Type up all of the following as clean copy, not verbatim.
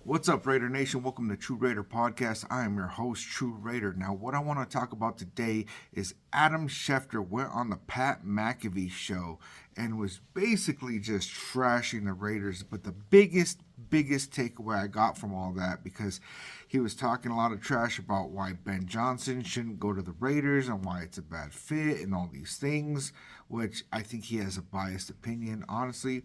What's up, Raider Nation? Welcome to TRU Raider Podcast. I am your host, TRU Raider. Now, what I want to talk about today is Adam Shefter went on the Pat McAfee show and was basically just trashing the Raiders. But the biggest takeaway I got from all that, because he was talking a lot of trash about why Ben Johnson shouldn't go to the Raiders and why it's a bad fit and all these things, which I think he has a biased opinion, honestly.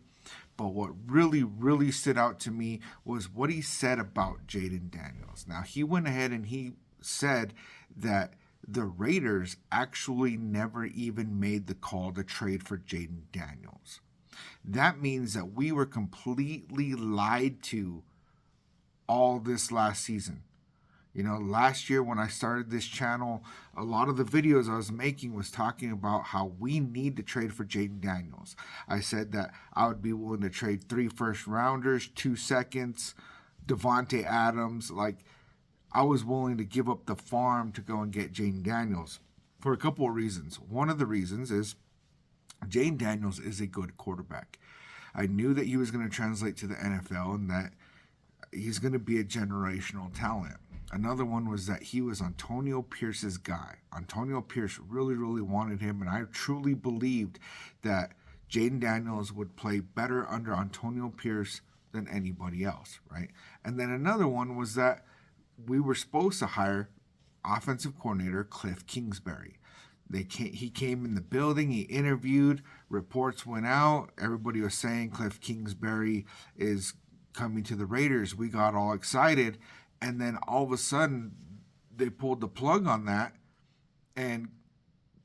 But what really stood out to me was what he said about Jayden Daniels. Now, he went ahead and he said that the Raiders actually never even made the call to trade for Jayden Daniels. That means that we were completely lied to all this last season. You know, last year when I started this channel, a lot of the videos I was making was talking about how we need to trade for Jayden Daniels. I said that I would be willing to trade 3 first-rounders, 2 seconds, Devontae Adams. Like, I was willing to give up the farm to go and get Jayden Daniels for a couple of reasons. One of the reasons is Jayden Daniels is a good quarterback. I knew that he was going to translate to the NFL and that he's going to be a generational talent. Another one was that he was Antonio Pierce's guy. Antonio Pierce really wanted him, and I truly believed that Jayden Daniels would play better under Antonio Pierce than anybody else, right? And then another one was that we were supposed to hire offensive coordinator Cliff Kingsbury. He came in the building, he interviewed, reports went out, everybody was saying Cliff Kingsbury is coming to the Raiders. We got all excited, and then all of a sudden they pulled the plug on that, and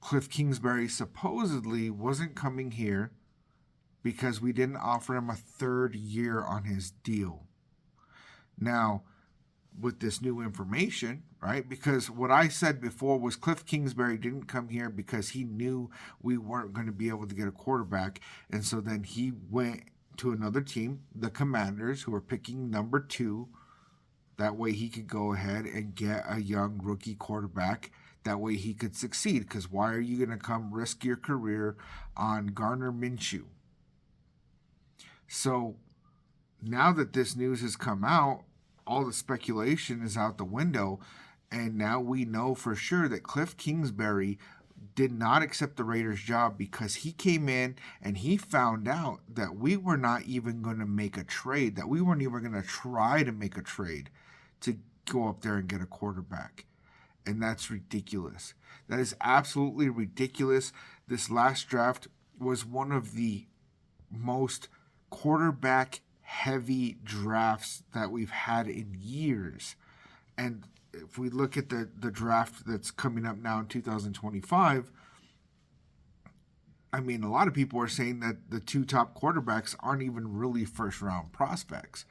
Cliff Kingsbury supposedly wasn't coming here because we didn't offer him a 3rd year on his deal. Now, with this new information, right? Because what I said before was Cliff Kingsbury didn't come here because he knew we weren't going to be able to get a quarterback, and so then he went to another team, the Commanders, who were picking number 2. That way he could go ahead and get a young rookie quarterback. That way he could succeed. Because why are you going to come risk your career on Gardner Minshew? So now that this news has come out, all the speculation is out the window. And now we know for sure that Cliff Kingsbury did not accept the Raiders job because he came in and he found out that we were not even going to make a trade, that we weren't even going to try to make a trade to go up there and get a quarterback. And that's ridiculous. That is absolutely ridiculous. This last draft was one of the most quarterback heavy drafts that we've had in years. And if we look at the draft that's coming up now in 2025, I mean, a lot of people are saying that the 2 top quarterbacks aren't even really first-round prospects.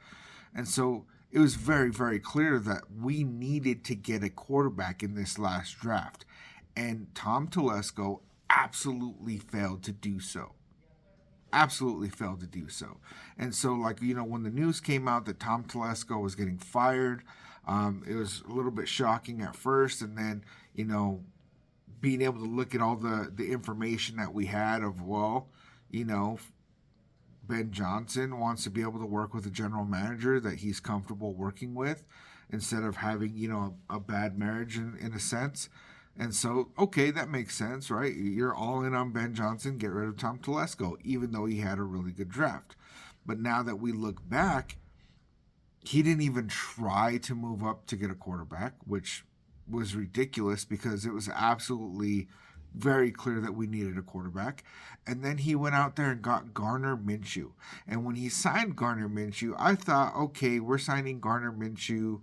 And so it was very clear that we needed to get a quarterback in this last draft. And Tom Telesco absolutely failed to do so. Absolutely failed to do so. And so, like, you know, when the news came out that Tom Telesco was getting fired, it was a little bit shocking at first, and then, you know, being able to look at all the information that we had of, well, you know, Ben Johnson wants to be able to work with a general manager that he's comfortable working with instead of having, you know, a bad marriage in a sense. And so, okay, that makes sense, right? You're all in on Ben Johnson, get rid of Tom Telesco, even though he had a really good draft. But now that we look back, he didn't even try to move up to get a quarterback, which was ridiculous because it was absolutely very clear that we needed a quarterback. And then he went out there and got Gardner Minshew. And when he signed Gardner Minshew, I thought, okay, we're signing Gardner Minshew,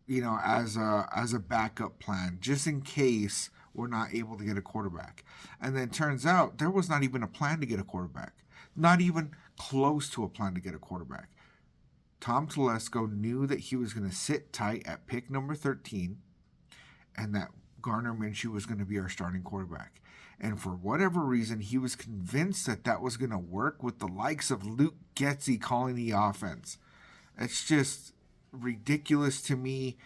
you know, as a backup plan, just in case we're not able to get a quarterback. And then turns out there was not even a plan to get a quarterback. Not even close to a plan to get a quarterback. Tom Telesco knew that he was going to sit tight at pick number 13 and that Gardner Minshew was going to be our starting quarterback. And for whatever reason, he was convinced that that was going to work with the likes of Luke Getsy calling the offense. It's just ridiculous to me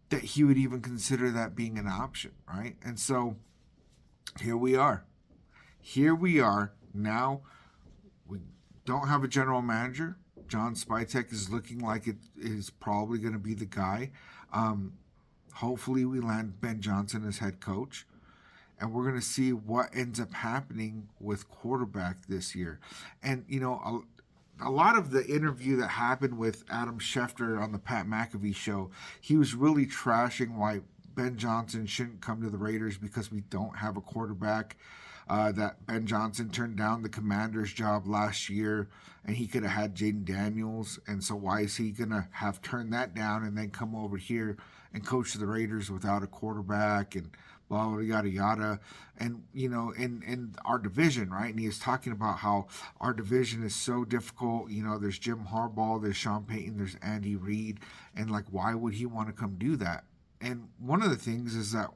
that he would even consider that being an option, right? And so here we are. Here we are now. We don't have a general manager. John Spytek is looking like it is probably going to be the guy. Hopefully, we land Ben Johnson as head coach, and we're going to see what ends up happening with quarterback this year. And, a lot of the interview that happened with Adam Shefter on the Pat McAfee show, he was really trashing why Ben Johnson shouldn't come to the Raiders because we don't have a quarterback. That Ben Johnson turned down the Commander's job last year, and he could have had Jayden Daniels. And so why is he going to have turned that down and then come over here and coach the Raiders without a quarterback and blah, blah, yada, yada. And, in our division, right? And he was talking about how our division is so difficult. There's Jim Harbaugh, there's Sean Payton, there's Andy Reid. And, why would he want to come do that? And one of the things is that,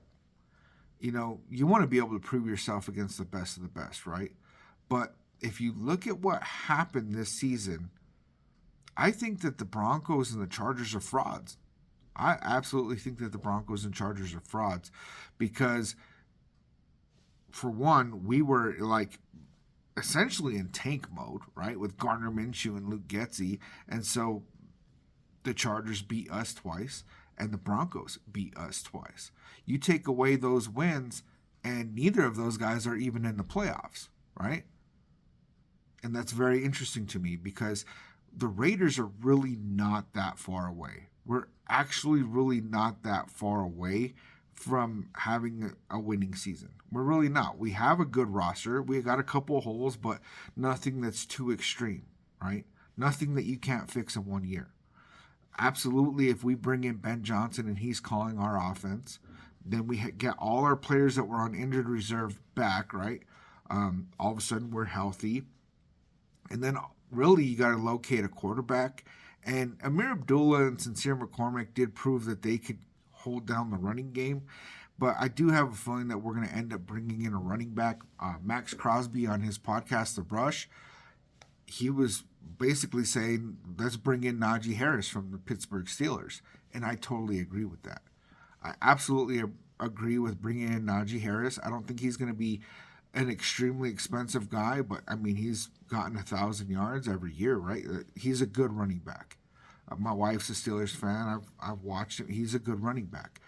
you want to be able to prove yourself against the best of the best, right? But if you look at what happened this season, I think that the Broncos and the Chargers are frauds. I absolutely think that the Broncos and Chargers are frauds because, for one, we were essentially in tank mode, right, with Gardner Minshew and Luke Getsy. And so the Chargers beat us twice and the Broncos beat us twice. You take away those wins and neither of those guys are even in the playoffs, right? And that's very interesting to me because the Raiders are really not that far away. We're actually really not that far away from having a winning season. We're really not. We have a good roster. We got a couple holes, but nothing that's too extreme, right? Nothing that you can't fix in 1 year. Absolutely, if we bring in Ben Johnson and he's calling our offense, then we get all our players that were on injured reserve back, right? All of a sudden, we're healthy. And then really, you got to locate a quarterback. And Amir Abdullah and Sincere McCormick did prove that they could hold down the running game. But I do have a feeling that we're going to end up bringing in a running back. Max Crosby on his podcast, The Brush, he was basically saying, let's bring in Najee Harris from the Pittsburgh Steelers. And I totally agree with that. I absolutely agree with bringing in Najee Harris. I don't think he's going to be an extremely expensive guy, but I mean, he's gotten 1,000 yards every year, right? He's a good running back. My wife's a Steelers fan. I've watched him. He's a good running back.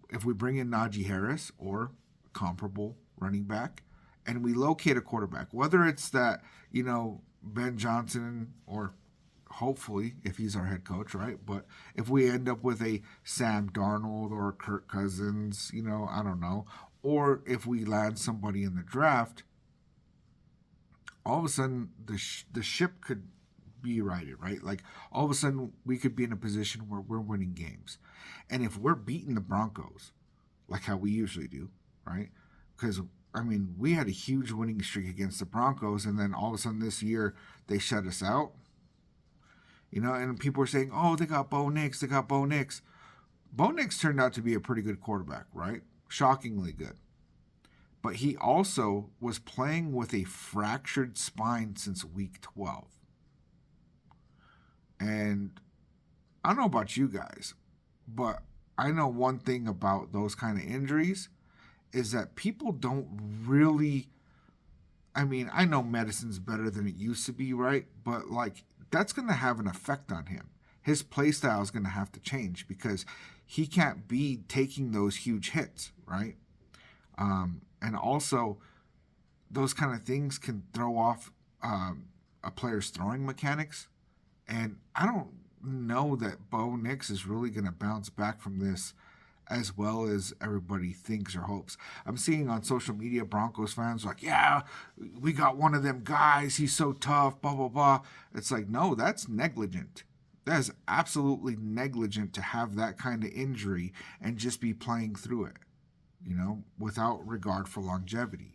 If we bring in Najee Harris or comparable running back, and we locate a quarterback, whether it's that, Ben Johnson or hopefully if he's our head coach, right? But if we end up with a Sam Darnold or Kirk Cousins, I don't know, or if we land somebody in the draft, all of a sudden the ship could be righted, right? All of a sudden we could be in a position where we're winning games. And if we're beating the Broncos, like how we usually do, right? Because, we had a huge winning streak against the Broncos, and then all of a sudden this year they shut us out. And people are saying, oh, they got Bo Nix. Bo Nix turned out to be a pretty good quarterback, right? Shockingly good. But he also was playing with a fractured spine since week 12. And I don't know about you guys, but I know one thing about those kind of injuries is that people don't really, I know medicine's better than it used to be, right? But that's going to have an effect on him. His play style is going to have to change because he can't be taking those huge hits, right? And also, those kind of things can throw off a player's throwing mechanics. And I don't know that Bo Nix is really going to bounce back from this as well as everybody thinks or hopes. I'm seeing on social media Broncos fans yeah, we got one of them guys. He's so tough, blah, blah, blah. It's no, that's negligent. That is absolutely negligent to have that kind of injury and just be playing through it, without regard for longevity.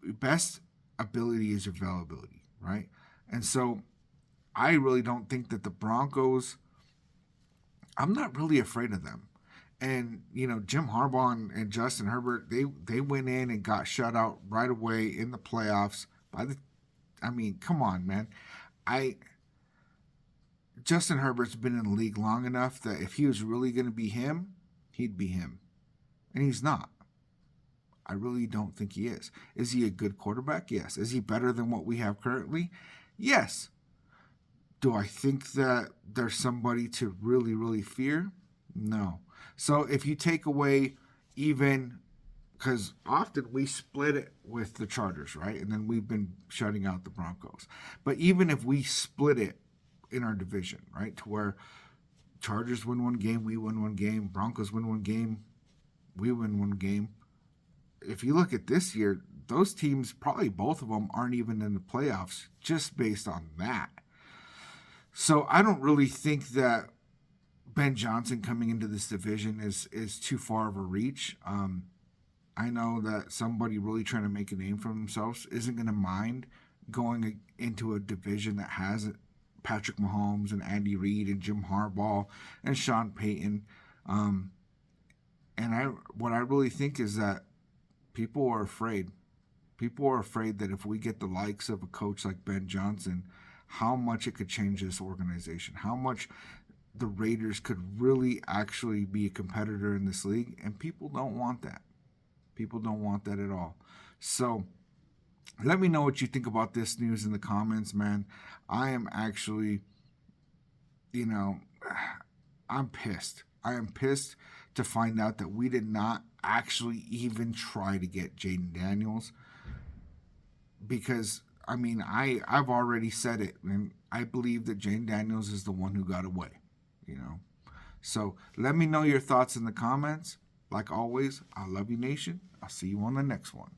Best ability is availability, right? And so I really don't think that the Broncos, I'm not really afraid of them. And, Jim Harbaugh and Justin Herbert, they went in and got shut out right away in the playoffs. Come on, man. Justin Herbert's been in the league long enough that if he was really going to be him, he'd be him. And he's not. I really don't think he is. Is he a good quarterback? Yes. Is he better than what we have currently? Yes. Do I think that there's somebody to really, really fear? No. So if you take away even, because often we split it with the Chargers, right? And then we've been shutting out the Broncos. But even if we split it in our division, right, to where Chargers win one game, we win one game, Broncos win one game, we win one game. If you look at this year, those teams, probably both of them, aren't even in the playoffs just based on that. So I don't really think that Ben Johnson coming into this division is too far of a reach. I know that somebody really trying to make a name for themselves isn't going to mind going into a division that has Patrick Mahomes and Andy Reid and Jim Harbaugh and Sean Payton. What I really think is that people are afraid. People are afraid that if we get the likes of a coach like Ben Johnson, how much it could change this organization, how much the Raiders could really actually be a competitor in this league, and people don't want that. People don't want that at all. So let me know what you think about this news in the comments, man. I am actually, I'm pissed. I am pissed to find out that we did not actually even try to get Jayden Daniels, because I've already said it, and I believe that Jayden Daniels is the one who got away, So let me know your thoughts in the comments. Like always, I love you, nation. I'll see you on the next one.